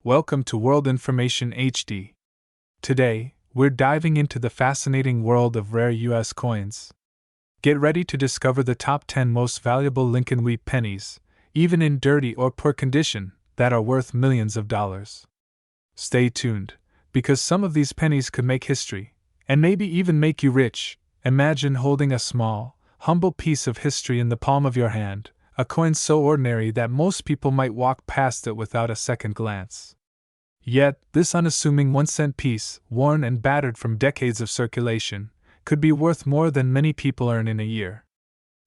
Welcome to World Information HD. Today, we're diving into the fascinating world of rare U.S. coins. Get ready to discover the top 10 most valuable Lincoln wheat pennies, even in dirty or poor condition, that are worth millions of dollars. Stay tuned, because some of these pennies could make history, and maybe even make you rich. Imagine holding a small, humble piece of history in the palm of your hand, a coin so ordinary that most people might walk past it without a second glance. Yet, this unassuming 1-cent piece, worn and battered from decades of circulation, could be worth more than many people earn in a year.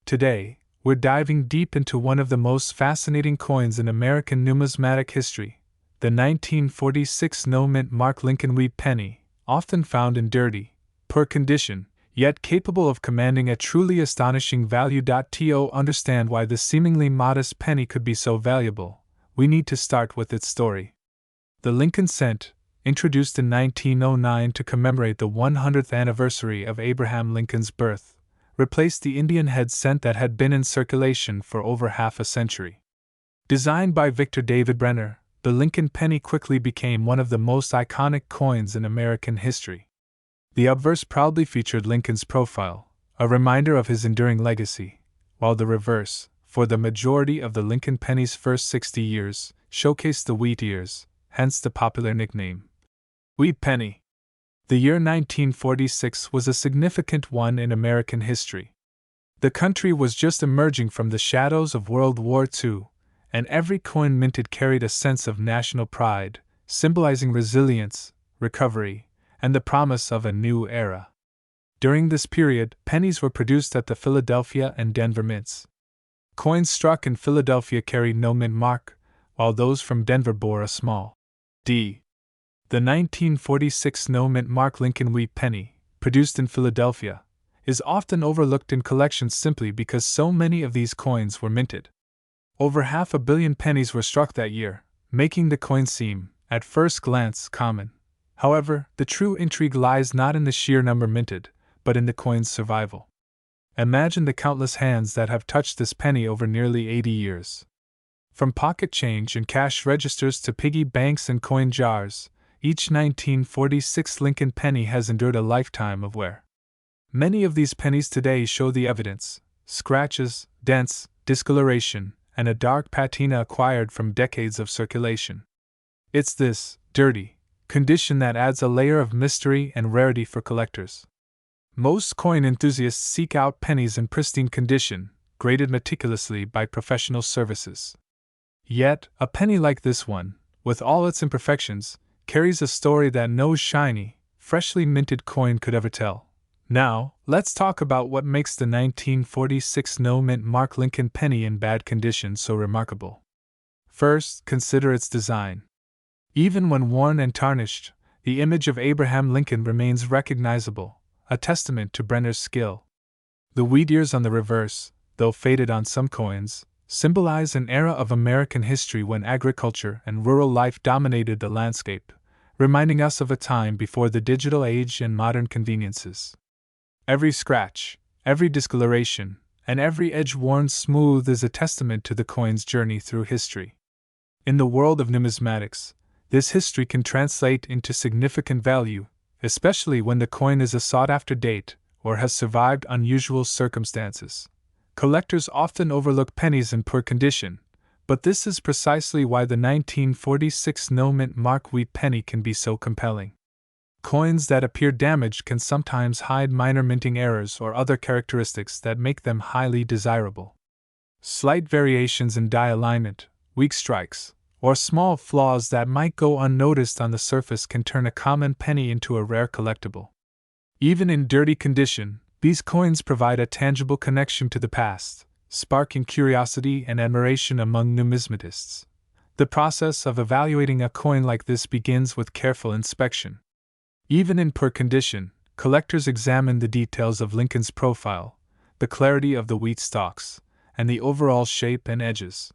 Today, we're diving deep into one of the most fascinating coins in American numismatic history, the 1946 no-mint mark Lincoln wheat penny, often found in dirty, poor condition, yet capable of commanding a truly astonishing value. To understand why this seemingly modest penny could be so valuable, we need to start with its story. The Lincoln cent, introduced in 1909 to commemorate the 100th anniversary of Abraham Lincoln's birth, replaced the Indian head cent that had been in circulation for over half a century. Designed by Victor David Brenner, the Lincoln penny quickly became one of the most iconic coins in American history. The obverse proudly featured Lincoln's profile, a reminder of his enduring legacy, while the reverse, for the majority of the Lincoln penny's first 60 years, showcased the wheat ears, hence the popular nickname, Wheat Penny. The year 1946 was a significant one in American history. The country was just emerging from the shadows of World War II, and every coin minted carried a sense of national pride, symbolizing resilience, recovery, and the promise of a new era. During this period, pennies were produced at the Philadelphia and Denver mints. Coins struck in Philadelphia carried no mint mark, while those from Denver bore a small D. The 1946 no-mint mark Lincoln wheat penny, produced in Philadelphia, is often overlooked in collections simply because so many of these coins were minted. Over 500 million pennies were struck that year, making the coin seem, at first glance, common. However, the true intrigue lies not in the sheer number minted, but in the coin's survival. Imagine the countless hands that have touched this penny over nearly 80 years. From pocket change and cash registers to piggy banks and coin jars, each 1946 Lincoln penny has endured a lifetime of wear. Many of these pennies today show the evidence: scratches, dents, discoloration, and a dark patina acquired from decades of circulation. It's this dirty condition that adds a layer of mystery and rarity for collectors. Most coin enthusiasts seek out pennies in pristine condition, graded meticulously by professional services. Yet, a penny like this one, with all its imperfections, carries a story that no shiny, freshly minted coin could ever tell. Now, let's talk about what makes the 1946 no-mint mark Lincoln penny in bad condition so remarkable. First, consider its design. Even when worn and tarnished, the image of Abraham Lincoln remains recognizable, a testament to Brenner's skill. The wheat ears on the reverse, though faded on some coins, symbolize an era of American history when agriculture and rural life dominated the landscape, reminding us of a time before the digital age and modern conveniences. Every scratch, every discoloration, and every edge worn smooth is a testament to the coin's journey through history. In the world of numismatics, this history can translate into significant value, especially when the coin is a sought-after date or has survived unusual circumstances. Collectors often overlook pennies in poor condition, but this is precisely why the 1946 no-mint mark wheat penny can be so compelling. Coins that appear damaged can sometimes hide minor minting errors or other characteristics that make them highly desirable. Slight variations in die alignment, weak strikes, or small flaws that might go unnoticed on the surface can turn a common penny into a rare collectible. Even in dirty condition, these coins provide a tangible connection to the past, sparking curiosity and admiration among numismatists. The process of evaluating a coin like this begins with careful inspection. Even in poor condition, collectors examine the details of Lincoln's profile, the clarity of the wheat stalks, and the overall shape and edges.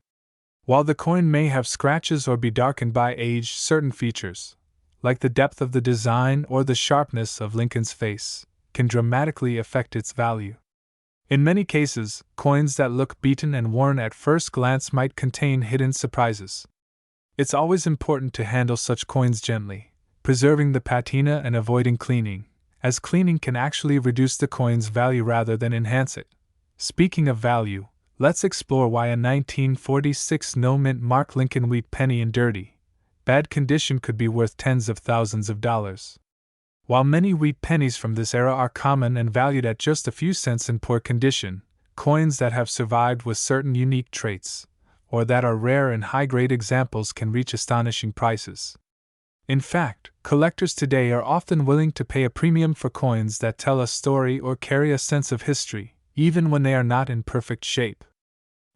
While the coin may have scratches or be darkened by age, certain features, like the depth of the design or the sharpness of Lincoln's face, can dramatically affect its value. In many cases, coins that look beaten and worn at first glance might contain hidden surprises. It's always important to handle such coins gently, preserving the patina and avoiding cleaning, as cleaning can actually reduce the coin's value rather than enhance it. Speaking of value, let's explore why a 1946 no-mint Mark Lincoln Wheat penny in dirty, bad condition could be worth tens of thousands of dollars. While many wheat pennies from this era are common and valued at just a few cents in poor condition, coins that have survived with certain unique traits, or that are rare and high-grade examples can reach astonishing prices. In fact, collectors today are often willing to pay a premium for coins that tell a story or carry a sense of history, even when they are not in perfect shape.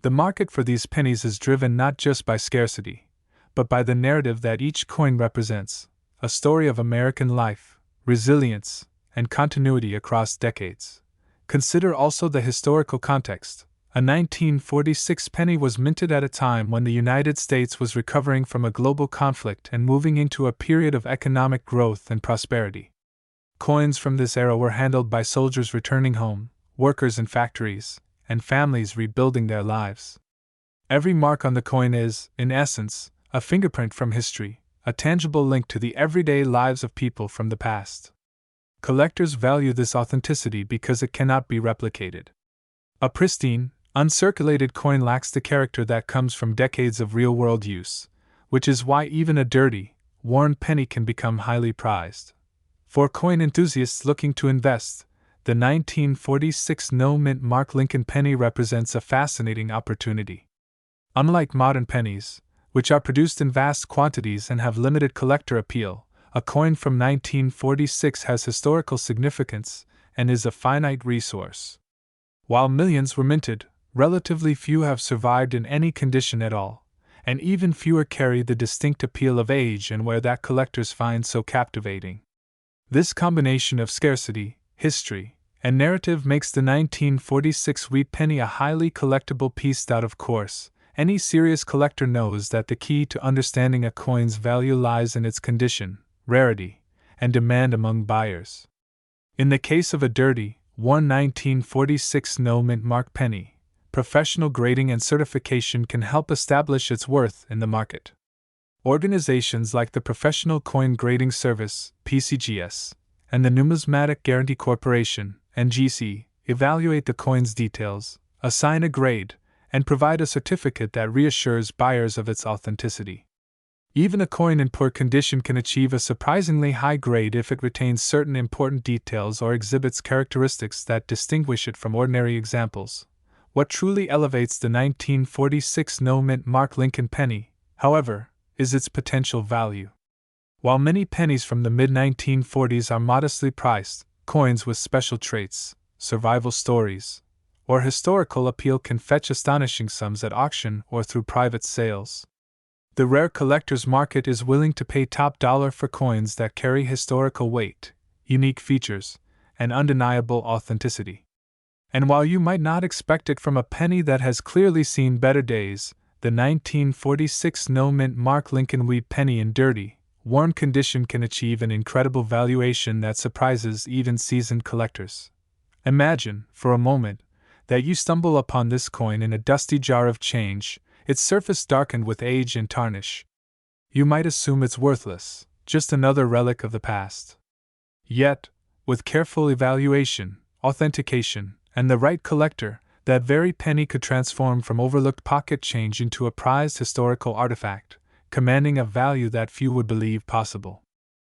The market for these pennies is driven not just by scarcity, but by the narrative that each coin represents, a story of American life, resilience, and continuity across decades. Consider also the historical context. A 1946 penny was minted at a time when the United States was recovering from a global conflict and moving into a period of economic growth and prosperity. Coins from this era were handled by soldiers returning home, workers in factories, and families rebuilding their lives. Every mark on the coin is, in essence, a fingerprint from history, a tangible link to the everyday lives of people from the past. Collectors value this authenticity because it cannot be replicated. A pristine, uncirculated coin lacks the character that comes from decades of real-world use, which is why even a dirty, worn penny can become highly prized. For coin enthusiasts looking to invest, the 1946 no-mint Mark Lincoln penny represents a fascinating opportunity. Unlike modern pennies, which are produced in vast quantities and have limited collector appeal, a coin from 1946 has historical significance and is a finite resource. While millions were minted, relatively few have survived in any condition at all, and even fewer carry the distinct appeal of age and wear that collectors find so captivating. This combination of scarcity, history, and narrative makes the 1946 wheat penny a highly collectible piece. Of course, any serious collector knows that the key to understanding a coin's value lies in its condition, rarity, and demand among buyers. In the case of a dirty, worn 1946 no-mint Mark penny, professional grading and certification can help establish its worth in the market. Organizations like the Professional Coin Grading Service, PCGS, and the Numismatic Guarantee Corporation, NGC, evaluate the coin's details, assign a grade, and provide a certificate that reassures buyers of its authenticity. Even a coin in poor condition can achieve a surprisingly high grade if it retains certain important details or exhibits characteristics that distinguish it from ordinary examples. What truly elevates the 1946 no-mint Mark Lincoln penny, however, is its potential value. While many pennies from the mid-1940s are modestly priced, coins with special traits, survival stories, or historical appeal can fetch astonishing sums at auction or through private sales. The rare collector's market is willing to pay top dollar for coins that carry historical weight, unique features, and undeniable authenticity. And while you might not expect it from a penny that has clearly seen better days, the 1946 no-mint Mark Lincoln wheat penny in dirty, worn condition can achieve an incredible valuation that surprises even seasoned collectors. Imagine, for a moment, that you stumble upon this coin in a dusty jar of change, its surface darkened with age and tarnish. You might assume it's worthless, just another relic of the past. Yet, with careful evaluation, authentication, and the right collector, that very penny could transform from overlooked pocket change into a prized historical artifact, commanding a value that few would believe possible.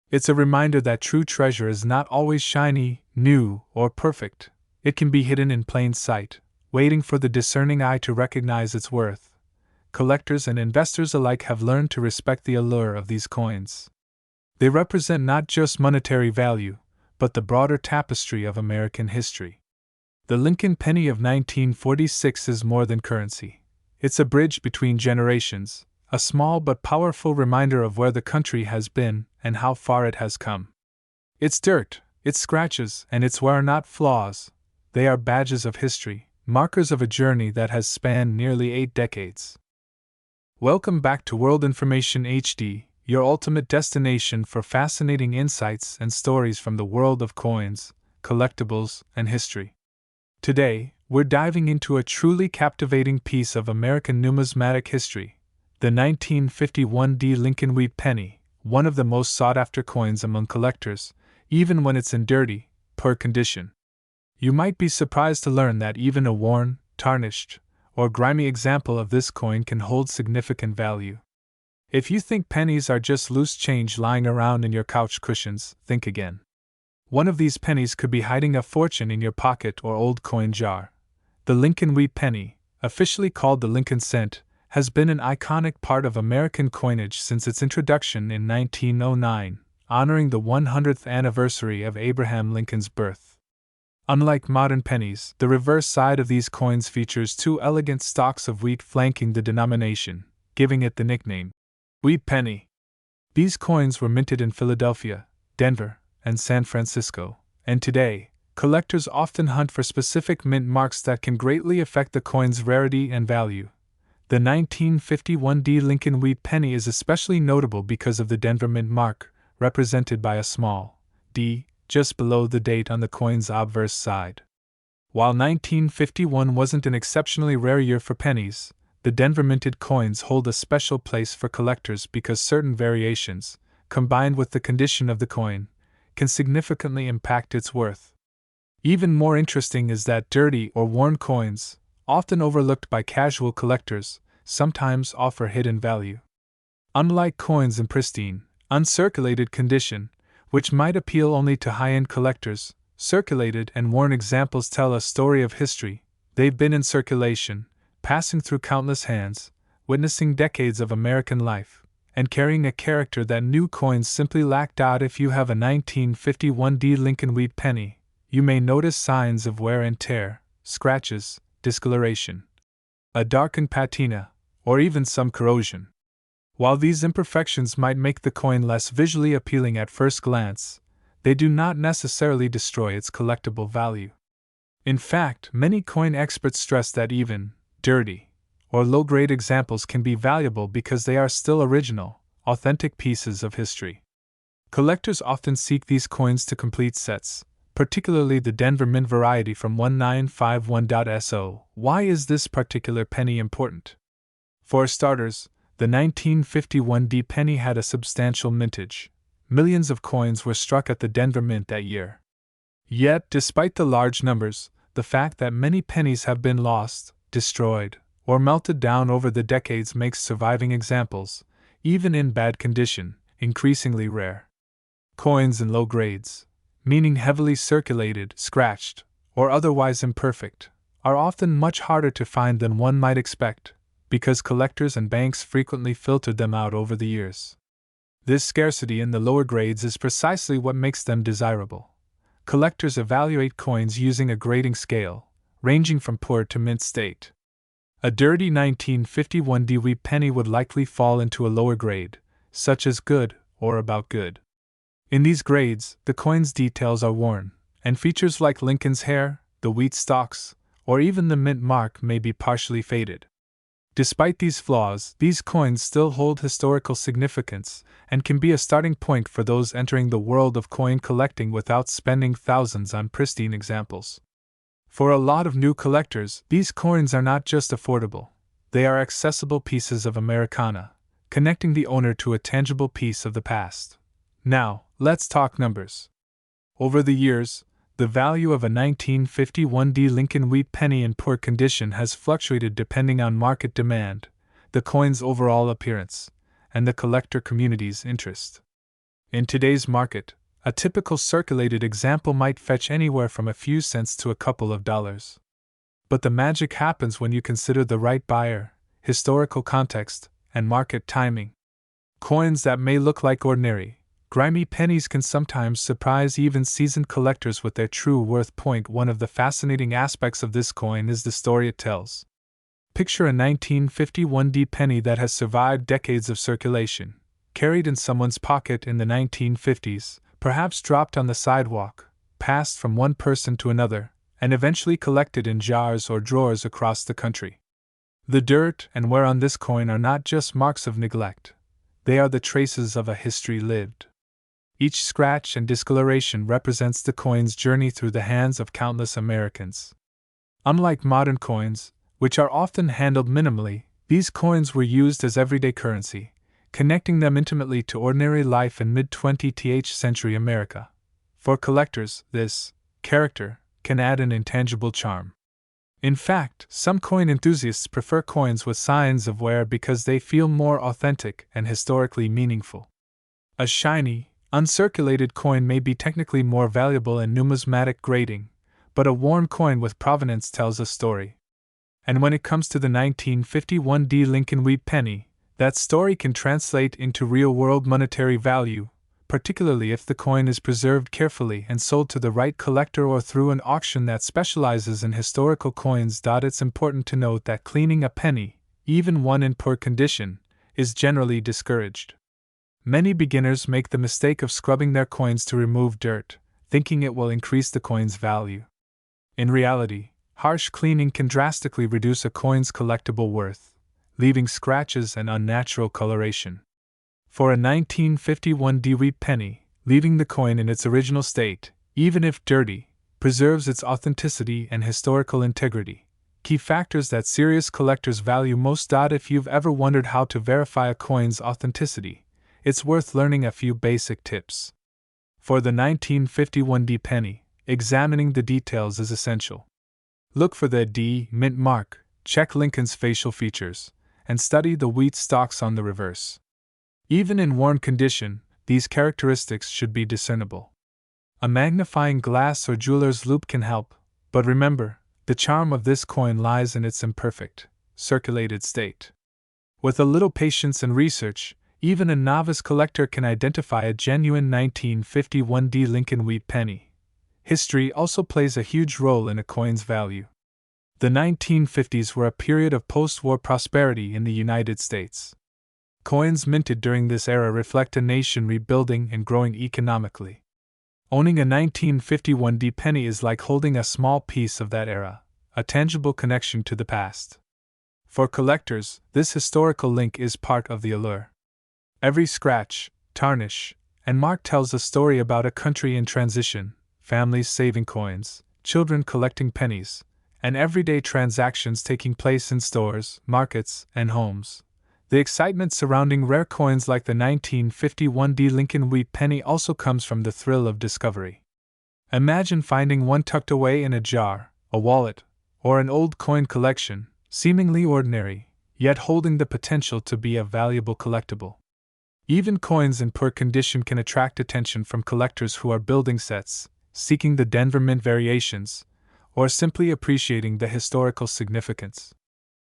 It's a reminder that true treasure is not always shiny, new, or perfect. It can be hidden in plain sight, waiting for the discerning eye to recognize its worth. Collectors and investors alike have learned to respect the allure of these coins. They represent not just monetary value, but the broader tapestry of American history. The Lincoln penny of 1946 is more than currency. It's a bridge between generations, a small but powerful reminder of where the country has been and how far it has come. Its dirt, its scratches, and its wear are not flaws. They are badges of history, markers of a journey that has spanned nearly 8 decades. Welcome back to World Information HD, your ultimate destination for fascinating insights and stories from the world of coins, collectibles, and history. Today, we're diving into a truly captivating piece of American numismatic history, The 1951 D. Lincoln Wheat Penny, one of the most sought-after coins among collectors, even when it's in dirty, poor condition. You might be surprised to learn that even a worn, tarnished, or grimy example of this coin can hold significant value. If you think pennies are just loose change lying around in your couch cushions, think again. One of these pennies could be hiding a fortune in your pocket or old coin jar. The Lincoln Wheat Penny, officially called the Lincoln Cent, has been an iconic part of American coinage since its introduction in 1909, honoring the 100th anniversary of Abraham Lincoln's birth. Unlike modern pennies, the reverse side of these coins features two elegant stalks of wheat flanking the denomination, giving it the nickname Wheat Penny. These coins were minted in Philadelphia, Denver, and San Francisco, and today, collectors often hunt for specific mint marks that can greatly affect the coin's rarity and value. The 1951 D. Lincoln Wheat Penny is especially notable because of the Denver mint mark, represented by a small D just below the date on the coin's obverse side. While 1951 wasn't an exceptionally rare year for pennies, the Denver minted coins hold a special place for collectors because certain variations, combined with the condition of the coin, can significantly impact its worth. Even more interesting is that dirty or worn coins, often overlooked by casual collectors, sometimes offer hidden value. Unlike coins in pristine, uncirculated condition, which might appeal only to high-end collectors, circulated and worn examples tell a story of history. They've been in circulation, passing through countless hands, witnessing decades of American life, and carrying a character that new coins simply lacked out. If you have a 1951 D. Lincoln Wheat Penny, you may notice signs of wear and tear, scratches, discoloration, a darkened patina, or even some corrosion. While these imperfections might make the coin less visually appealing at first glance, they do not necessarily destroy its collectible value. In fact, many coin experts stress that even dirty or low-grade examples can be valuable because they are still original, authentic pieces of history. Collectors often seek these coins to complete sets, particularly the Denver Mint variety from 1951.so. Why is this particular penny important? For starters, the 1951 D penny had a substantial mintage. Millions of coins were struck at the Denver Mint that year. Yet, despite the large numbers, the fact that many pennies have been lost, destroyed, or melted down over the decades makes surviving examples, even in bad condition, increasingly rare. Coins in low grades, meaning heavily circulated, scratched, or otherwise imperfect, are often much harder to find than one might expect, because collectors and banks frequently filtered them out over the years. This scarcity in the lower grades is precisely what makes them desirable. Collectors evaluate coins using a grading scale, ranging from poor to mint state. A dirty 1951 D Wheat Penny would likely fall into a lower grade, such as good or about good. In these grades, the coin's details are worn, and features like Lincoln's hair, the wheat stalks, or even the mint mark may be partially faded. Despite these flaws, these coins still hold historical significance and can be a starting point for those entering the world of coin collecting without spending thousands on pristine examples. For a lot of new collectors, these coins are not just affordable, they are accessible pieces of Americana, connecting the owner to a tangible piece of the past. Now, let's talk numbers. Over the years, the value of a 1951 D Lincoln Wheat Penny in poor condition has fluctuated depending on market demand, the coin's overall appearance, and the collector community's interest. In today's market, a typical circulated example might fetch anywhere from a few cents to a couple of dollars. But the magic happens when you consider the right buyer, historical context, and market timing. Coins that may look like ordinary, grimy pennies can sometimes surprise even seasoned collectors with their true worth. One of the fascinating aspects of this coin is the story it tells. Picture a 1951 D penny that has survived decades of circulation, carried in someone's pocket in the 1950s, perhaps dropped on the sidewalk, passed from one person to another, and eventually collected in jars or drawers across the country. The dirt and wear on this coin are not just marks of neglect, they are the traces of a history lived. Each scratch and discoloration represents the coin's journey through the hands of countless Americans. Unlike modern coins, which are often handled minimally, These coins were used as everyday currency, connecting them intimately to ordinary life in mid-20th century America. For collectors, this character can add an intangible charm. In fact, some coin enthusiasts prefer coins with signs of wear because they feel more authentic and historically meaningful. A shiny, uncirculated coin may be technically more valuable in numismatic grading, but a worn coin with provenance tells a story. And when it comes to the 1951 D Lincoln Wheat penny, that story can translate into real-world monetary value, particularly if the coin is preserved carefully and sold to the right collector or through an auction that specializes in historical coins. It's important to note that cleaning a penny, even one in poor condition, is generally discouraged. Many beginners make the mistake of scrubbing their coins to remove dirt, thinking it will increase the coin's value. In reality, harsh cleaning can drastically reduce a coin's collectible worth, leaving scratches and unnatural coloration. For a 1951 D wheat penny, leaving the coin in its original state, even if dirty, preserves its authenticity and historical integrity, key factors that serious collectors value most. If you've ever wondered how to verify a coin's authenticity, it's worth learning a few basic tips. For the 1951 D penny, examining the details is essential. Look for the D mint mark, check Lincoln's facial features, and study the wheat stalks on the reverse. Even in worn condition, these characteristics should be discernible. A magnifying glass or jeweler's loupe can help, but remember, the charm of this coin lies in its imperfect, circulated state. With a little patience and research, even a novice collector can identify a genuine 1951 D Lincoln Wheat penny. History also plays a huge role in a coin's value. The 1950s were a period of post-war prosperity in the United States. Coins minted during this era reflect a nation rebuilding and growing economically. Owning a 1951 D penny is like holding a small piece of that era, a tangible connection to the past. For collectors, this historical link is part of the allure. Every scratch, tarnish, and mark tells a story about a country in transition, families saving coins, children collecting pennies, and everyday transactions taking place in stores, markets, and homes. The excitement surrounding rare coins like the 1951 D Lincoln Wheat penny also comes from the thrill of discovery. Imagine finding one tucked away in a jar, a wallet, or an old coin collection, seemingly ordinary, yet holding the potential to be a valuable collectible. Even coins in poor condition can attract attention from collectors who are building sets, seeking the Denver Mint variations, or simply appreciating the historical significance.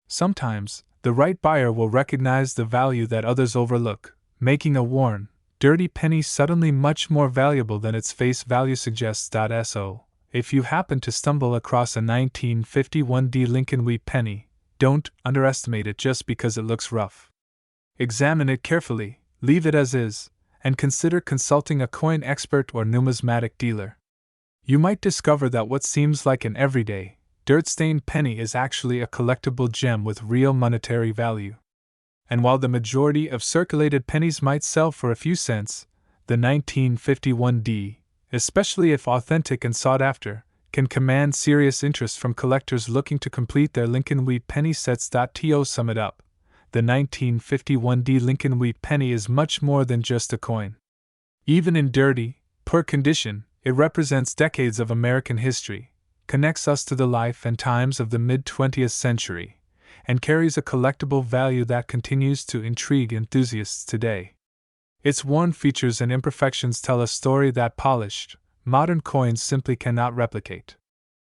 Sometimes, the right buyer will recognize the value that others overlook, making a worn, dirty penny suddenly much more valuable than its face value suggests. So, if you happen to stumble across a 1951 D Lincoln Wheat penny, don't underestimate it just because it looks rough. Examine it carefully, leave it as is, and consider consulting a coin expert or numismatic dealer. You might discover that what seems like an everyday, dirt-stained penny is actually a collectible gem with real monetary value. And while the majority of circulated pennies might sell for a few cents, the 1951 D, especially if authentic and sought after, can command serious interest from collectors looking to complete their Lincoln Wheat penny sets. To sum it up, the 1951 D Lincoln Wheat penny is much more than just a coin. Even in dirty, poor condition, it represents decades of American history, connects us to the life and times of the mid-20th century, and carries a collectible value that continues to intrigue enthusiasts today. Its worn features and imperfections tell a story that polished, modern coins simply cannot replicate.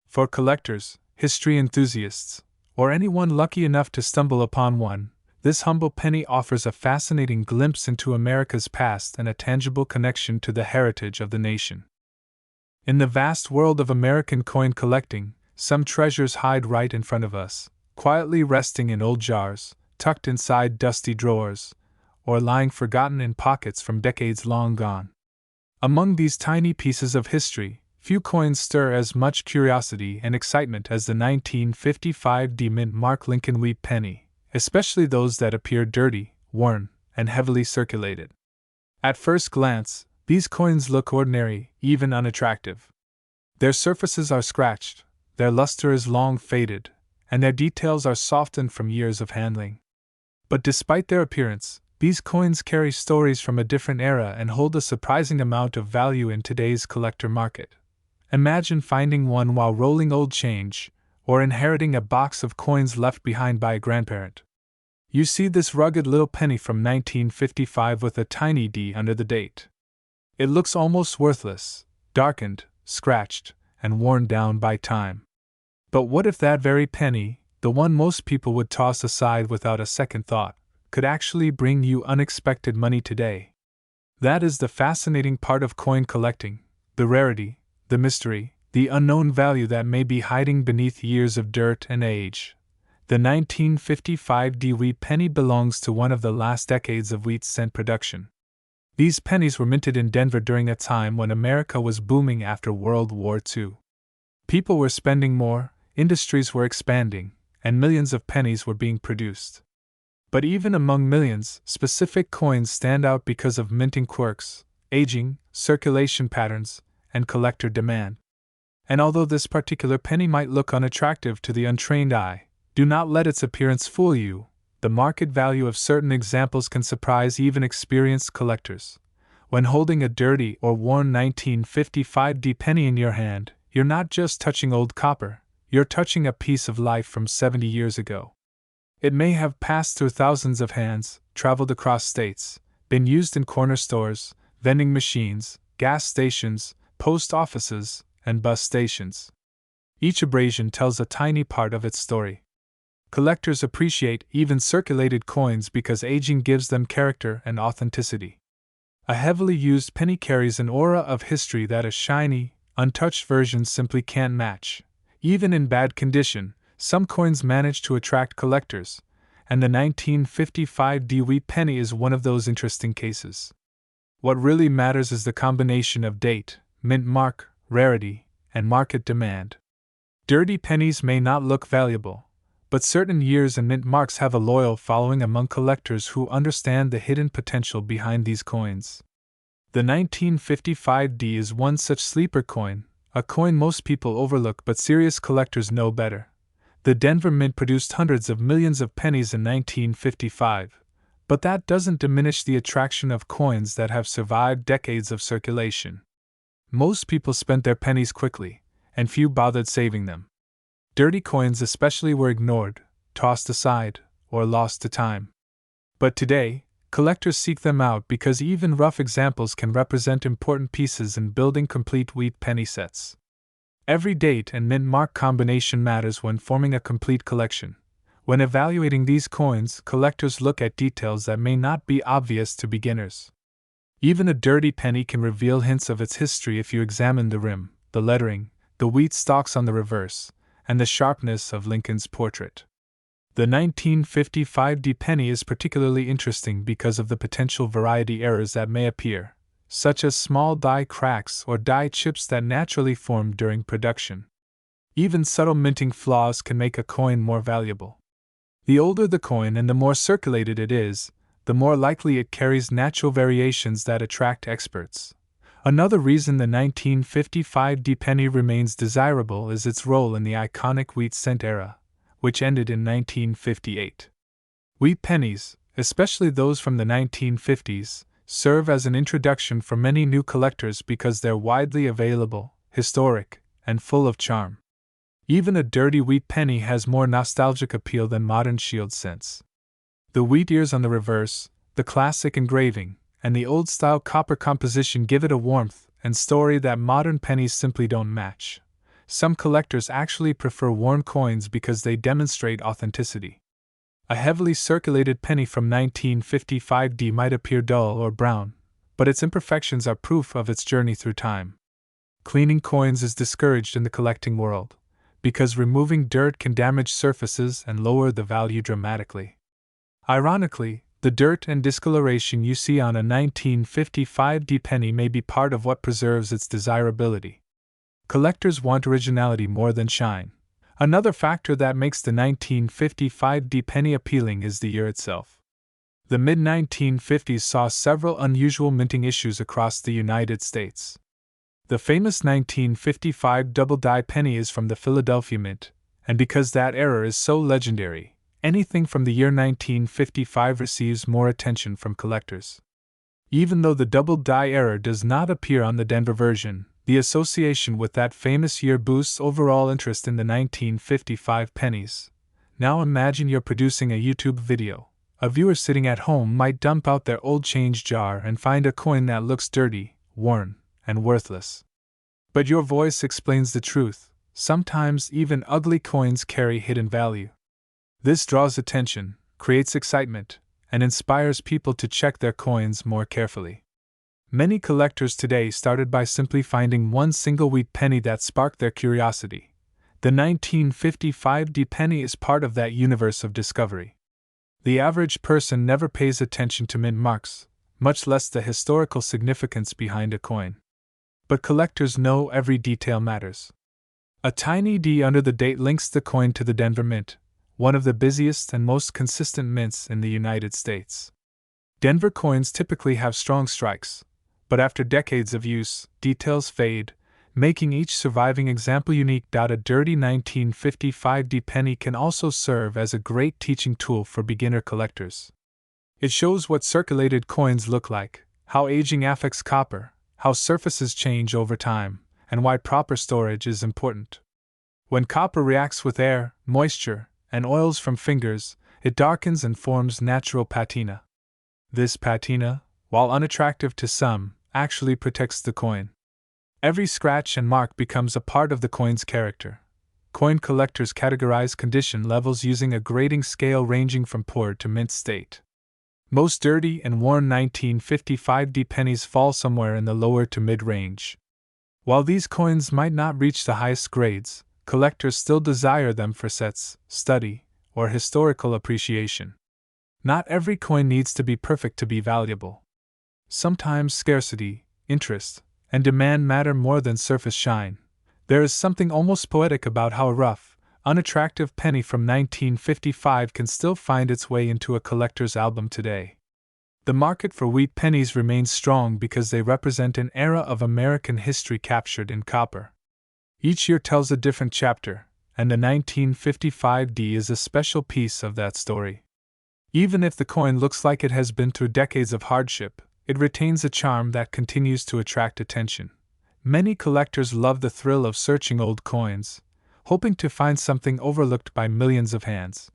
For collectors, history enthusiasts, or anyone lucky enough to stumble upon one, this humble penny offers a fascinating glimpse into America's past and a tangible connection to the heritage of the nation. In the vast world of American coin collecting, some treasures hide right in front of us, quietly resting in old jars, tucked inside dusty drawers, or lying forgotten in pockets from decades long gone. Among these tiny pieces of history, few coins stir as much curiosity and excitement as the 1955 D Mint Mark Lincoln Wheat penny, especially those that appear dirty, worn, and heavily circulated. At first glance, these coins look ordinary, even unattractive. Their surfaces are scratched, their luster is long faded, and their details are softened from years of handling. But despite their appearance, these coins carry stories from a different era and hold a surprising amount of value in today's collector market. Imagine finding one while rolling old change, or inheriting a box of coins left behind by a grandparent. You see this rugged little penny from 1955 with a tiny D under the date. It looks almost worthless, darkened, scratched, and worn down by time. But what if that very penny, the one most people would toss aside without a second thought, could actually bring you unexpected money today? That is the fascinating part of coin collecting, the rarity, the mystery, the unknown value that may be hiding beneath years of dirt and age. The 1955 wheat penny belongs to one of the last decades of wheat cent production. These pennies were minted in Denver during a time when America was booming after World War II. People were spending more, industries were expanding, and millions of pennies were being produced. But even among millions, specific coins stand out because of minting quirks, aging, circulation patterns, and collector demand. And although this particular penny might look unattractive to the untrained eye, do not let its appearance fool you. The market value of certain examples can surprise even experienced collectors. When holding a dirty or worn 1955 penny in your hand, you're not just touching old copper, you're touching a piece of life from 70 years ago. It may have passed through thousands of hands, traveled across states, been used in corner stores, vending machines, gas stations, post offices, and bus stations. Each abrasion tells a tiny part of its story. Collectors appreciate even circulated coins because aging gives them character and authenticity. A heavily used penny carries an aura of history that a shiny, untouched version simply can't match. Even in bad condition, some coins manage to attract collectors, and the 1955 wheat penny is one of those interesting cases. What really matters is the combination of date, mint mark, rarity, and market demand. Dirty pennies may not look valuable, but certain years and mint marks have a loyal following among collectors who understand the hidden potential behind these coins. The 1955 is one such sleeper coin, a coin most people overlook but serious collectors know better. The Denver Mint produced hundreds of millions of pennies in 1955, but that doesn't diminish the attraction of coins that have survived decades of circulation. Most people spent their pennies quickly, and few bothered saving them. Dirty coins especially were ignored, tossed aside, or lost to time. But today, collectors seek them out because even rough examples can represent important pieces in building complete wheat penny sets. Every date and mint mark combination matters when forming a complete collection. When evaluating these coins, collectors look at details that may not be obvious to beginners. Even a dirty penny can reveal hints of its history if you examine the rim, the lettering, the wheat stalks on the reverse, and the sharpness of Lincoln's portrait. The 1955 penny is particularly interesting because of the potential variety errors that may appear, such as small die cracks or die chips that naturally form during production. Even subtle minting flaws can make a coin more valuable. The older the coin and the more circulated it is, the more likely it carries natural variations that attract experts. Another reason the 1955 penny remains desirable is its role in the iconic wheat cent era, which ended in 1958. Wheat pennies, especially those from the 1950s, serve as an introduction for many new collectors because they're widely available, historic, and full of charm. Even a dirty wheat penny has more nostalgic appeal than modern shield cents. The wheat ears on the reverse, the classic engraving, and the old-style copper composition give it a warmth and story that modern pennies simply don't match. Some collectors actually prefer worn coins because they demonstrate authenticity. A heavily circulated penny from 1955 might appear dull or brown, but its imperfections are proof of its journey through time. Cleaning coins is discouraged in the collecting world, because removing dirt can damage surfaces and lower the value dramatically. Ironically, the dirt and discoloration you see on a 1955 penny may be part of what preserves its desirability. Collectors want originality more than shine. Another factor that makes the 1955 penny appealing is the year itself. The mid-1950s saw several unusual minting issues across the United States. The famous 1955 double-die penny is from the Philadelphia Mint, and because that era is so legendary, anything from the year 1955 receives more attention from collectors. Even though the double die error does not appear on the Denver version, the association with that famous year boosts overall interest in the 1955 pennies. Now imagine you're producing a YouTube video. A viewer sitting at home might dump out their old change jar and find a coin that looks dirty, worn, and worthless. But your voice explains the truth. Sometimes even ugly coins carry hidden value. This draws attention, creates excitement, and inspires people to check their coins more carefully. Many collectors today started by simply finding one single wheat penny that sparked their curiosity. The 1955 D penny is part of that universe of discovery. The average person never pays attention to mint marks, much less the historical significance behind a coin. But collectors know every detail matters. A tiny D under the date links the coin to the Denver Mint, one of the busiest and most consistent mints in the United States. Denver coins typically have strong strikes, but after decades of use, details fade, making each surviving example unique. A dirty 1955 D penny can also serve as a great teaching tool for beginner collectors. It shows what circulated coins look like, how aging affects copper, how surfaces change over time, and why proper storage is important. When copper reacts with air, moisture, and oils from fingers, it darkens and forms natural patina. This patina, while unattractive to some, actually protects the coin. Every scratch and mark becomes a part of the coin's character. Coin collectors categorize condition levels using a grading scale ranging from poor to mint state. Most dirty and worn 1955 D pennies fall somewhere in the lower to mid range. While these coins might not reach the highest grades, collectors still desire them for sets, study, or historical appreciation. Not every coin needs to be perfect to be valuable. Sometimes scarcity, interest, and demand matter more than surface shine. There is something almost poetic about how a rough, unattractive penny from 1955 can still find its way into a collector's album today. The market for wheat pennies remains strong because they represent an era of American history captured in copper. Each year tells a different chapter, and the 1955 D is a special piece of that story. Even if the coin looks like it has been through decades of hardship, it retains a charm that continues to attract attention. Many collectors love the thrill of searching old coins, hoping to find something overlooked by millions of hands.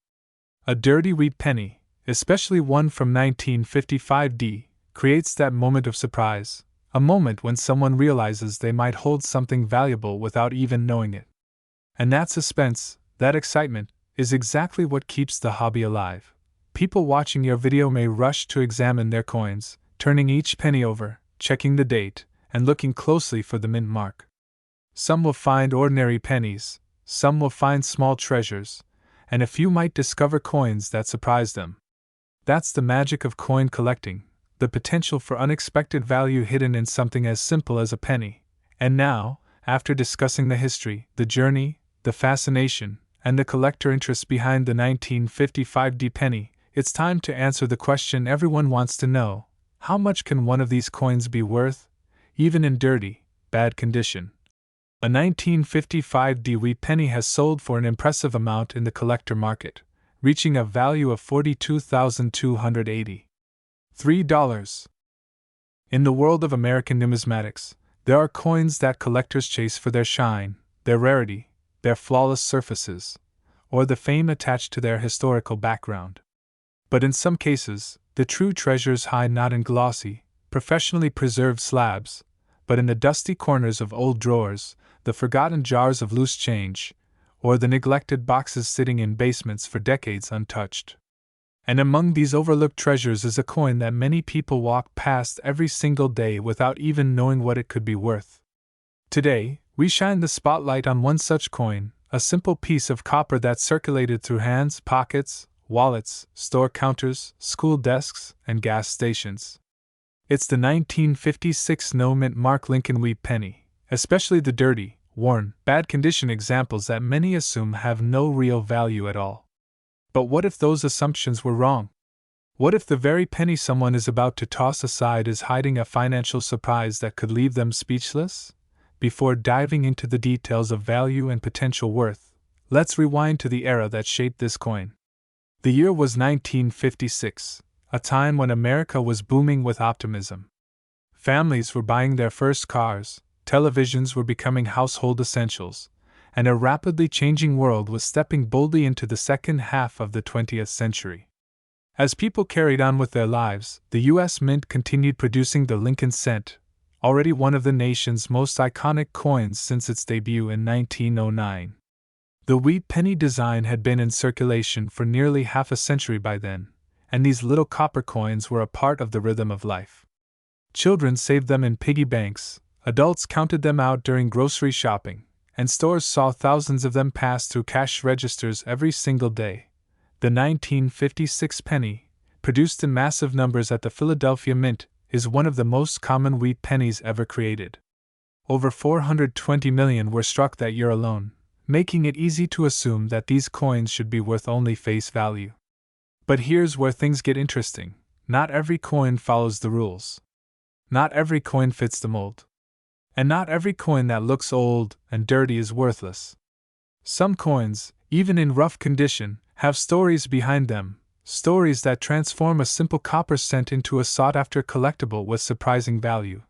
A dirty wheat penny, especially one from 1955 D, creates that moment of surprise, a moment when someone realizes they might hold something valuable without even knowing it. And that suspense, that excitement, is exactly what keeps the hobby alive. People watching your video may rush to examine their coins, turning each penny over, checking the date, and looking closely for the mint mark. Some will find ordinary pennies, some will find small treasures, and a few might discover coins that surprise them. That's the magic of coin collecting, the potential for unexpected value hidden in something as simple as a penny. And now, after discussing the history, the journey, the fascination, and the collector interest behind the 1955 D penny, it's time to answer the question everyone wants to know: how much can one of these coins be worth, even in dirty, bad condition? A 1955 D wheat penny has sold for an impressive amount in the collector market, reaching a value of $42,283. In the world of American numismatics, there are coins that collectors chase for their shine, their rarity, their flawless surfaces, or the fame attached to their historical background. But in some cases, the true treasures hide not in glossy, professionally preserved slabs, but in the dusty corners of old drawers, the forgotten jars of loose change, or the neglected boxes sitting in basements for decades untouched. And among these overlooked treasures is a coin that many people walk past every single day without even knowing what it could be worth. Today, we shine the spotlight on one such coin, a simple piece of copper that circulated through hands, pockets, wallets, store counters, school desks, and gas stations. It's the 1956 no mint mark Lincoln wheat penny, especially the dirty, worn, bad condition examples that many assume have no real value at all. But what if those assumptions were wrong? What if the very penny someone is about to toss aside is hiding a financial surprise that could leave them speechless? Before diving into the details of value and potential worth, let's rewind to the era that shaped this coin. The year was 1956, a time when America was booming with optimism. Families were buying their first cars, televisions were becoming household essentials, and a rapidly changing world was stepping boldly into the second half of the 20th century. As people carried on with their lives, the U.S. Mint continued producing the Lincoln cent, already one of the nation's most iconic coins since its debut in 1909. The wheat penny design had been in circulation for nearly half a century by then, and these little copper coins were a part of the rhythm of life. Children saved them in piggy banks, adults counted them out during grocery shopping, and stores saw thousands of them pass through cash registers every single day. The 1956 penny, produced in massive numbers at the Philadelphia Mint, is one of the most common wheat pennies ever created. Over 420 million were struck that year alone, making it easy to assume that these coins should be worth only face value. But here's where things get interesting. Not every coin follows the rules. Not every coin fits the mold. And not every coin that looks old and dirty is worthless. Some coins, even in rough condition, have stories behind them, stories that transform a simple copper cent into a sought-after collectible with surprising value.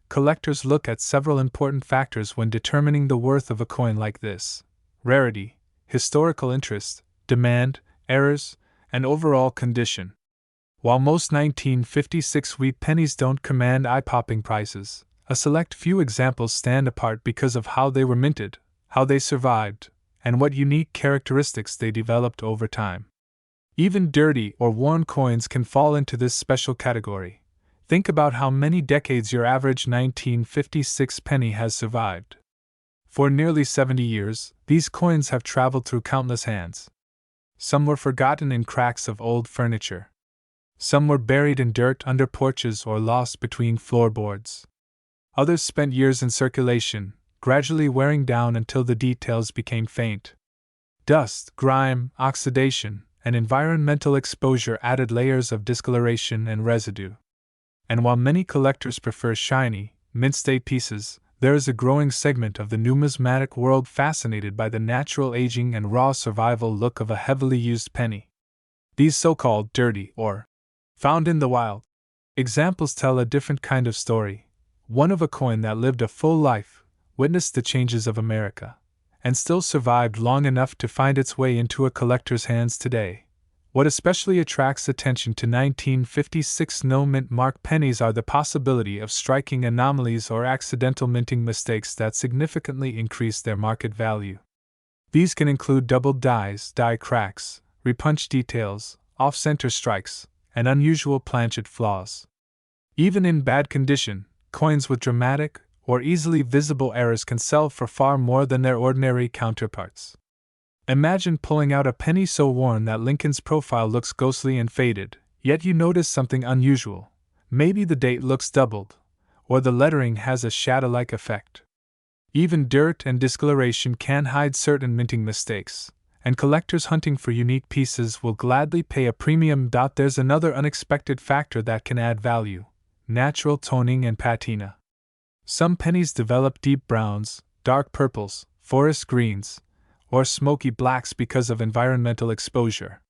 Collectors look at several important factors when determining the worth of a coin like this: rarity, historical interest, demand, errors, and overall condition. While most 1956 wheat pennies don't command eye-popping prices, a select few examples stand apart because of how they were minted, how they survived, and what unique characteristics they developed over time. Even dirty or worn coins can fall into this special category. Think about how many decades your average 1956 penny has survived. For nearly 70 years, these coins have traveled through countless hands. Some were forgotten in cracks of old furniture. Some were buried in dirt under porches or lost between floorboards. Others spent years in circulation, gradually wearing down until the details became faint. Dust, grime, oxidation, and environmental exposure added layers of discoloration and residue. And while many collectors prefer shiny, mint-state pieces, there is a growing segment of the numismatic world fascinated by the natural aging and raw survival look of a heavily used penny. These so-called dirty or found in the wild examples tell a different kind of story, one of a coin that lived a full life, witnessed the changes of America, and still survived long enough to find its way into a collector's hands today. What especially attracts attention to 1956 no-mint mark pennies are the possibility of striking anomalies or accidental minting mistakes that significantly increase their market value. These can include doubled dies, die cracks, repunch details, off-center strikes, and unusual planchet flaws. Even in bad condition, coins with dramatic or easily visible errors can sell for far more than their ordinary counterparts. Imagine pulling out a penny so worn that Lincoln's profile looks ghostly and faded, yet you notice something unusual. Maybe the date looks doubled, or the lettering has a shadow-like effect. Even dirt and discoloration can hide certain minting mistakes, and collectors hunting for unique pieces will gladly pay a premium. There's another unexpected factor that can add value: natural toning and patina. Some pennies develop deep browns, dark purples, forest greens, or smoky blacks because of environmental exposure.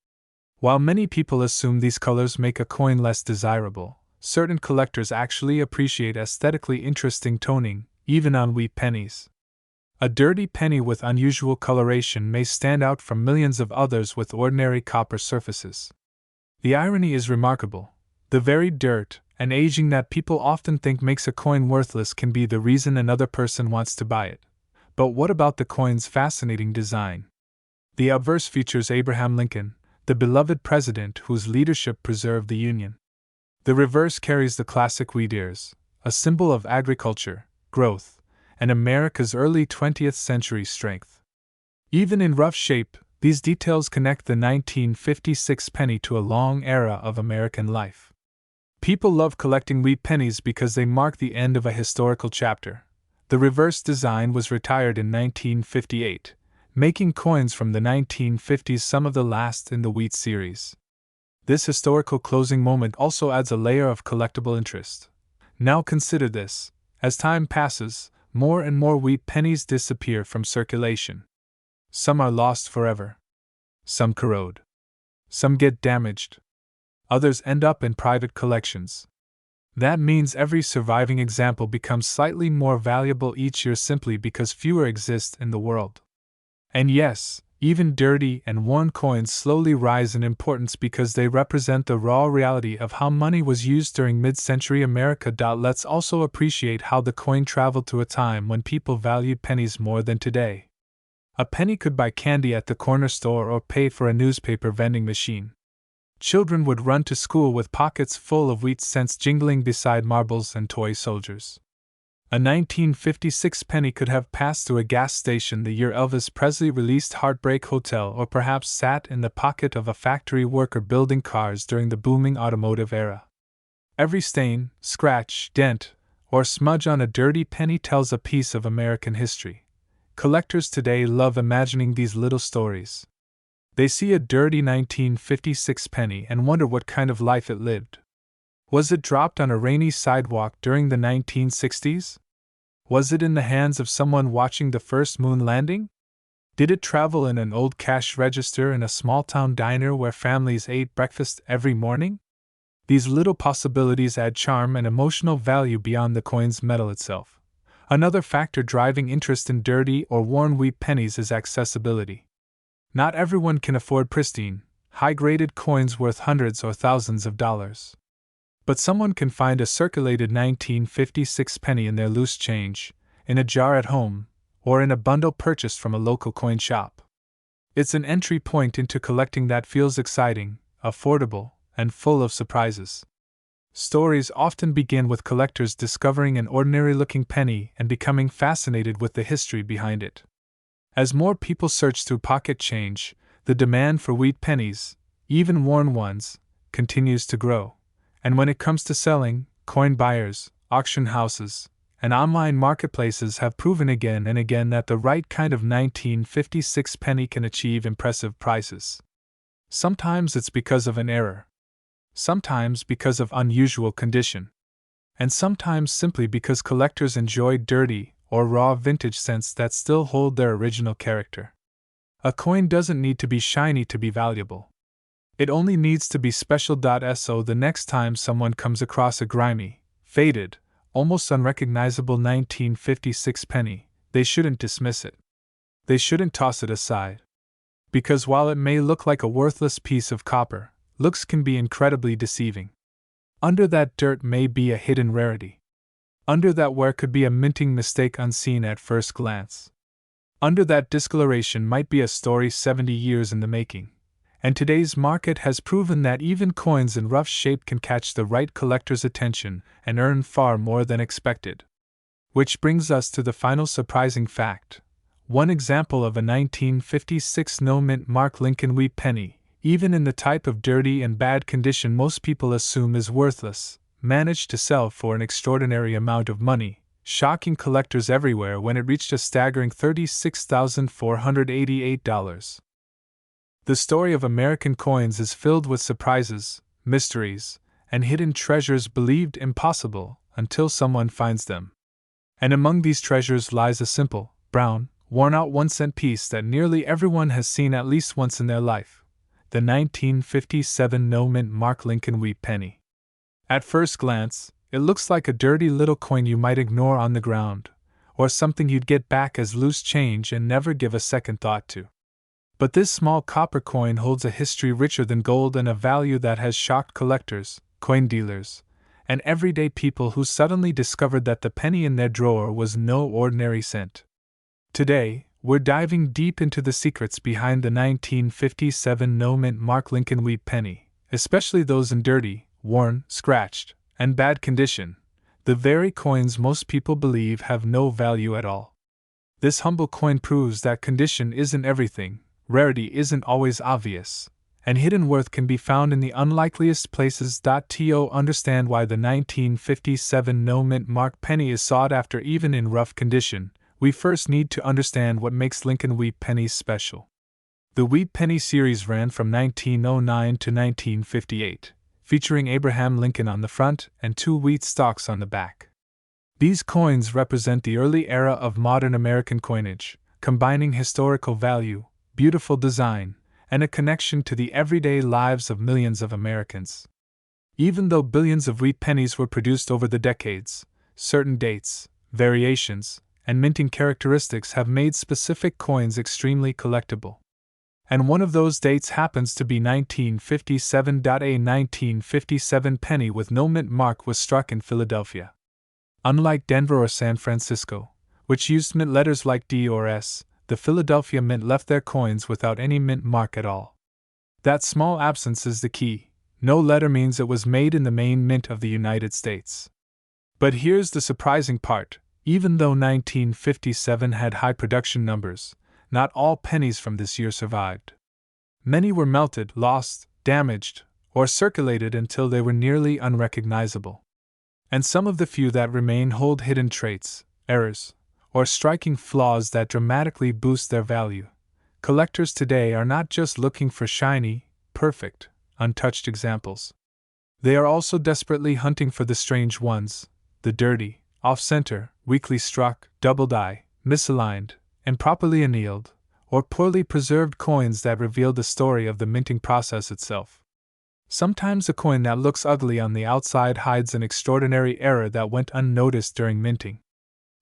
While many people assume these colors make a coin less desirable, certain collectors actually appreciate aesthetically interesting toning, even on wheat pennies. A dirty penny with unusual coloration may stand out from millions of others with ordinary copper surfaces. The irony is remarkable. The very dirt and aging that people often think makes a coin worthless can be the reason another person wants to buy it. But what about the coin's fascinating design? The obverse features Abraham Lincoln, the beloved president whose leadership preserved the Union. The reverse carries the classic wheat ears, a symbol of agriculture, growth, and America's early 20th century strength. Even in rough shape, these details connect the 1956 penny to a long era of American life. People love collecting wheat pennies because they mark the end of a historical chapter. The reverse design was retired in 1958, making coins from the 1950s some of the last in the wheat series. This historical closing moment also adds a layer of collectible interest. Now consider this: as time passes, more and more wheat pennies disappear from circulation. Some are lost forever. Some corrode. Some get damaged. Others end up in private collections. That means every surviving example becomes slightly more valuable each year simply because fewer exist in the world. And yes, even dirty and worn coins slowly rise in importance because they represent the raw reality of how money was used during mid-century America. Let's also appreciate how the coin traveled to a time when people valued pennies more than today. A penny could buy candy at the corner store or pay for a newspaper vending machine. Children would run to school with pockets full of wheat cents jingling beside marbles and toy soldiers. A 1956 penny could have passed through a gas station the year Elvis Presley released Heartbreak Hotel, or perhaps sat in the pocket of a factory worker building cars during the booming automotive era. Every stain, scratch, dent, or smudge on a dirty penny tells a piece of American history. Collectors today love imagining these little stories. They see a dirty 1956 penny and wonder what kind of life it lived. Was it dropped on a rainy sidewalk during the 1960s? Was it in the hands of someone watching the first moon landing? Did it travel in an old cash register in a small-town diner where families ate breakfast every morning? These little possibilities add charm and emotional value beyond the coin's metal itself. Another factor driving interest in dirty or worn wheat pennies is accessibility. Not everyone can afford pristine, high-graded coins worth hundreds or thousands of dollars. But someone can find a circulated 1956 penny in their loose change, in a jar at home, or in a bundle purchased from a local coin shop. It's an entry point into collecting that feels exciting, affordable, and full of surprises. Stories often begin with collectors discovering an ordinary-looking penny and becoming fascinated with the history behind it. As more people search through pocket change, the demand for wheat pennies, even worn ones, continues to grow. And when it comes to selling, coin buyers, auction houses, and online marketplaces have proven again and again that the right kind of 1956 penny can achieve impressive prices. Sometimes it's because of an error. Sometimes because of unusual condition. And sometimes simply because collectors enjoy dirty or raw vintage scents that still hold their original character. A coin doesn't need to be shiny to be valuable. It only needs to be special. So the next time someone comes across a grimy, faded, almost unrecognizable 1956 penny, they shouldn't dismiss it. They shouldn't toss it aside. Because while it may look like a worthless piece of copper, looks can be incredibly deceiving. Under that dirt may be a hidden rarity. Under that wear could be a minting mistake unseen at first glance. Under that discoloration might be a story 70 years in the making. And today's market has proven that even coins in rough shape can catch the right collector's attention and earn far more than expected. Which brings us to the final surprising fact. One example of a 1956 no-mint Mark Lincoln wheat penny, even in the type of dirty and bad condition most people assume is worthless, managed to sell for an extraordinary amount of money, shocking collectors everywhere when it reached a staggering $36,488. The story of American coins is filled with surprises, mysteries, and hidden treasures believed impossible until someone finds them. And among these treasures lies a simple, brown, worn-out 1-cent piece that nearly everyone has seen at least once in their life, the 1957 no-mint Mark Lincoln wheat penny. At first glance, it looks like a dirty little coin you might ignore on the ground, or something you'd get back as loose change and never give a second thought to. But this small copper coin holds a history richer than gold and a value that has shocked collectors, coin dealers, and everyday people who suddenly discovered that the penny in their drawer was no ordinary cent. Today, we're diving deep into the secrets behind the 1957 no-mint Mark Lincoln wheat penny, especially those in dirty, worn, scratched, and bad condition, the very coins most people believe have no value at all. This humble coin proves that condition isn't everything, rarity isn't always obvious, and hidden worth can be found in the unlikeliest places. To understand why the 1957 no-mint Mark penny is sought after even in rough condition, we first need to understand what makes Lincoln wheat pennies special. The wheat penny series ran from 1909 to 1958. Featuring Abraham Lincoln on the front and 2 wheat stalks on the back. These coins represent the early era of modern American coinage, combining historical value, beautiful design, and a connection to the everyday lives of millions of Americans. Even though billions of wheat pennies were produced over the decades, certain dates, variations, and minting characteristics have made specific coins extremely collectible. And one of those dates happens to be 1957. A 1957 penny with no mint mark was struck in Philadelphia. Unlike Denver or San Francisco, which used mint letters like D or S, the Philadelphia Mint left their coins without any mint mark at all. That small absence is the key. No letter means it was made in the main mint of the United States. But here's the surprising part. Even though 1957 had high production numbers, not all pennies from this year survived. Many were melted, lost, damaged, or circulated until they were nearly unrecognizable. And some of the few that remain hold hidden traits, errors, or striking flaws that dramatically boost their value. Collectors today are not just looking for shiny, perfect, untouched examples. They are also desperately hunting for the strange ones, the dirty, off-center, weakly struck, double-die, misaligned, improperly annealed, or poorly preserved coins that reveal the story of the minting process itself. Sometimes a coin that looks ugly on the outside hides an extraordinary error that went unnoticed during minting.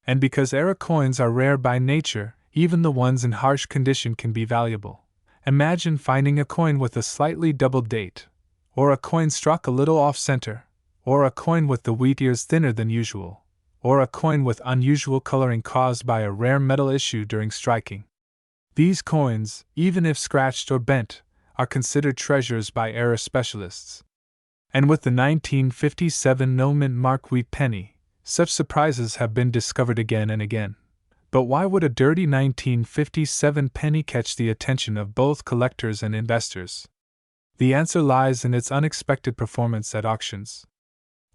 And because error coins are rare by nature, even the ones in harsh condition can be valuable. Imagine finding a coin with a slightly doubled date, or a coin struck a little off-center, or a coin with the wheat ears thinner than usual, or a coin with unusual coloring caused by a rare metal issue during striking. These coins, even if scratched or bent, are considered treasures by error specialists. And with the 1957 no mint mark wheat penny, such surprises have been discovered again and again. But why would a dirty 1957 penny catch the attention of both collectors and investors? The answer lies in its unexpected performance at auctions.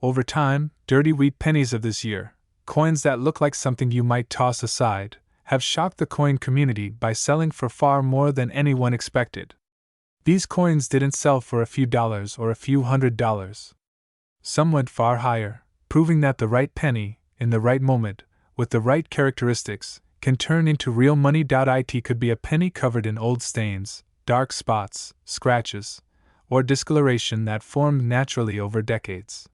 Over time, dirty wheat pennies of this year, coins that look like something you might toss aside, have shocked the coin community by selling for far more than anyone expected. These coins didn't sell for a few dollars or a few $100s. Some went far higher, proving that the right penny, in the right moment, with the right characteristics, can turn into real money. It could be a penny covered in old stains, dark spots, scratches, or discoloration that formed naturally over decades.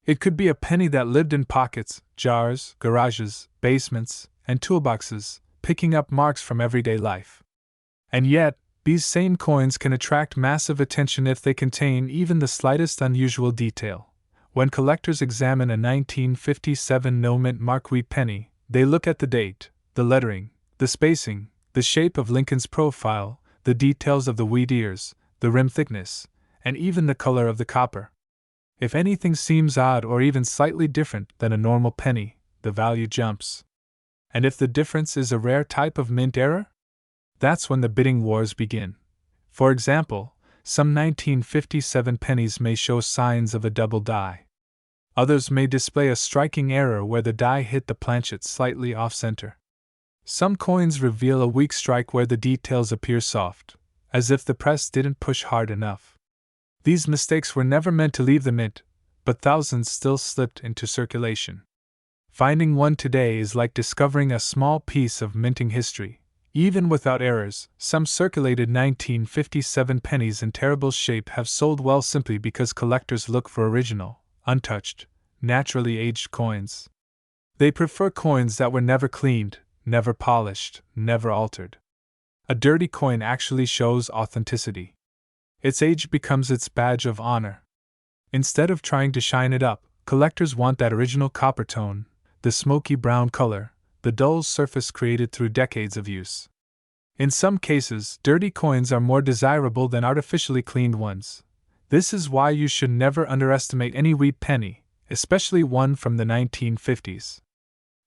It could be a penny that lived in pockets, jars, garages, basements, and toolboxes, picking up marks from everyday life. And yet, these same coins can attract massive attention if they contain even the slightest unusual detail. When collectors examine a 1957 no mint mark wheat penny, they look at the date, the lettering, the spacing, the shape of Lincoln's profile, the details of the wheat ears, the rim thickness, and even the color of the copper. If anything seems odd or even slightly different than a normal penny, the value jumps. And if the difference is a rare type of mint error? That's when the bidding wars begin. For example, some 1957 pennies may show signs of a double die. Others may display a striking error where the die hit the planchet slightly off-center. Some coins reveal a weak strike where the details appear soft, as if the press didn't push hard enough. These mistakes were never meant to leave the mint, but thousands still slipped into circulation. Finding one today is like discovering a small piece of minting history. Even without errors, some circulated 1957 pennies in terrible shape have sold well simply because collectors look for original, untouched, naturally aged coins. They prefer coins that were never cleaned, never polished, never altered. A dirty coin actually shows authenticity. Its age becomes its badge of honor. Instead of trying to shine it up, collectors want that original copper tone, the smoky brown color, the dull surface created through decades of use. In some cases, dirty coins are more desirable than artificially cleaned ones. This is why you should never underestimate any wheat penny, especially one from the 1950s.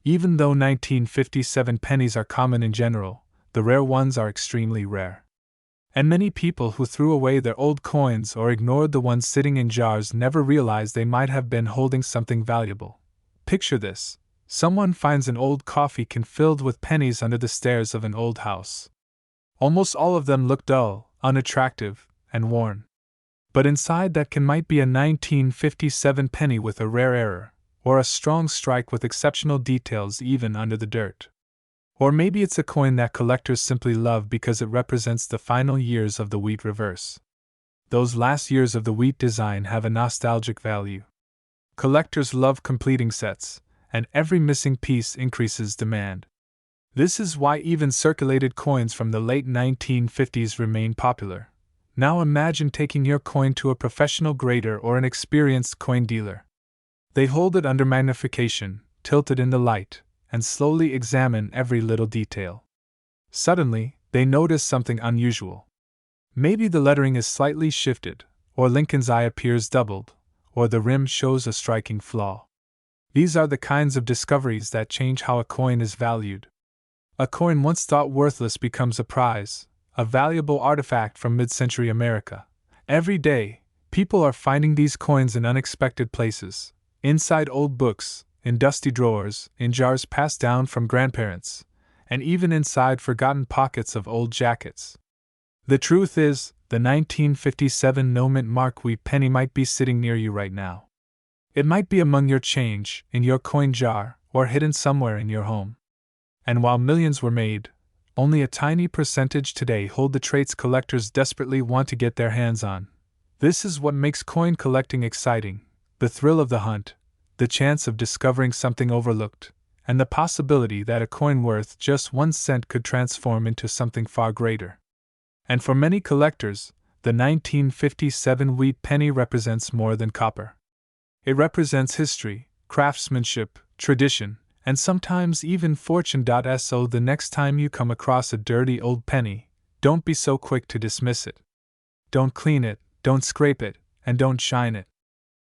Even though 1957 pennies are common in general, the rare ones are extremely rare. And many people who threw away their old coins or ignored the ones sitting in jars never realized they might have been holding something valuable. Picture this. Someone finds an old coffee can filled with pennies under the stairs of an old house. Almost all of them look dull, unattractive, and worn. But inside that can might be a 1957 penny with a rare error, or a strong strike with exceptional details even under the dirt. Or maybe it's a coin that collectors simply love because it represents the final years of the wheat reverse. Those last years of the wheat design have a nostalgic value. Collectors love completing sets, and every missing piece increases demand. This is why even circulated coins from the late 1950s remain popular. Now imagine taking your coin to a professional grader or an experienced coin dealer. They hold it under magnification, tilt it in the light, and slowly examine every little detail. Suddenly, they notice something unusual. Maybe the lettering is slightly shifted, or Lincoln's eye appears doubled, or the rim shows a striking flaw. These are the kinds of discoveries that change how a coin is valued. A coin once thought worthless becomes a prize, a valuable artifact from mid-century America. Every day, people are finding these coins in unexpected places, inside old books, in dusty drawers, in jars passed down from grandparents, and even inside forgotten pockets of old jackets. The truth is, the 1957 no-mint mark wheat penny might be sitting near you right now. It might be among your change, in your coin jar, or hidden somewhere in your home. And while millions were made, only a tiny percentage today hold the traits collectors desperately want to get their hands on. This is what makes coin collecting exciting: the thrill of the hunt, the chance of discovering something overlooked, and the possibility that a coin worth just 1 cent could transform into something far greater. And for many collectors, the 1957 wheat penny represents more than copper. It represents history, craftsmanship, tradition, and sometimes even fortune. So the next time you come across a dirty old penny, don't be so quick to dismiss it. Don't clean it, don't scrape it, and don't shine it.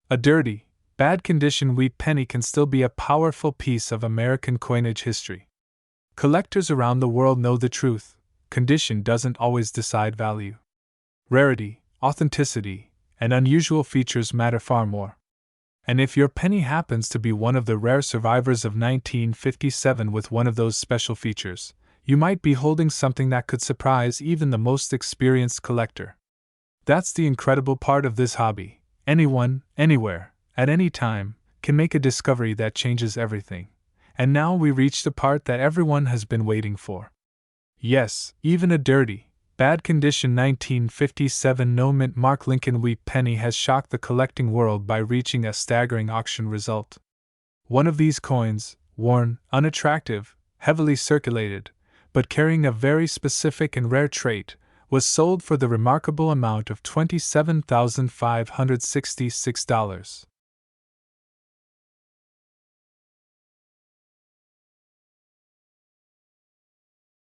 A dirty, bad condition wheat penny can still be a powerful piece of American coinage history. Collectors around the world know the truth: condition doesn't always decide value. Rarity, authenticity, and unusual features matter far more. And if your penny happens to be one of the rare survivors of 1957 with one of those special features, you might be holding something that could surprise even the most experienced collector. That's the incredible part of this hobby. Anyone, anywhere, at any time, can make a discovery that changes everything. And now we reach the part that everyone has been waiting for. Yes, even a dirty, bad condition 1957 no-mint mark Lincoln wheat penny has shocked the collecting world by reaching a staggering auction result. One of these coins, worn, unattractive, heavily circulated, but carrying a very specific and rare trait, was sold for the remarkable amount of $27,566.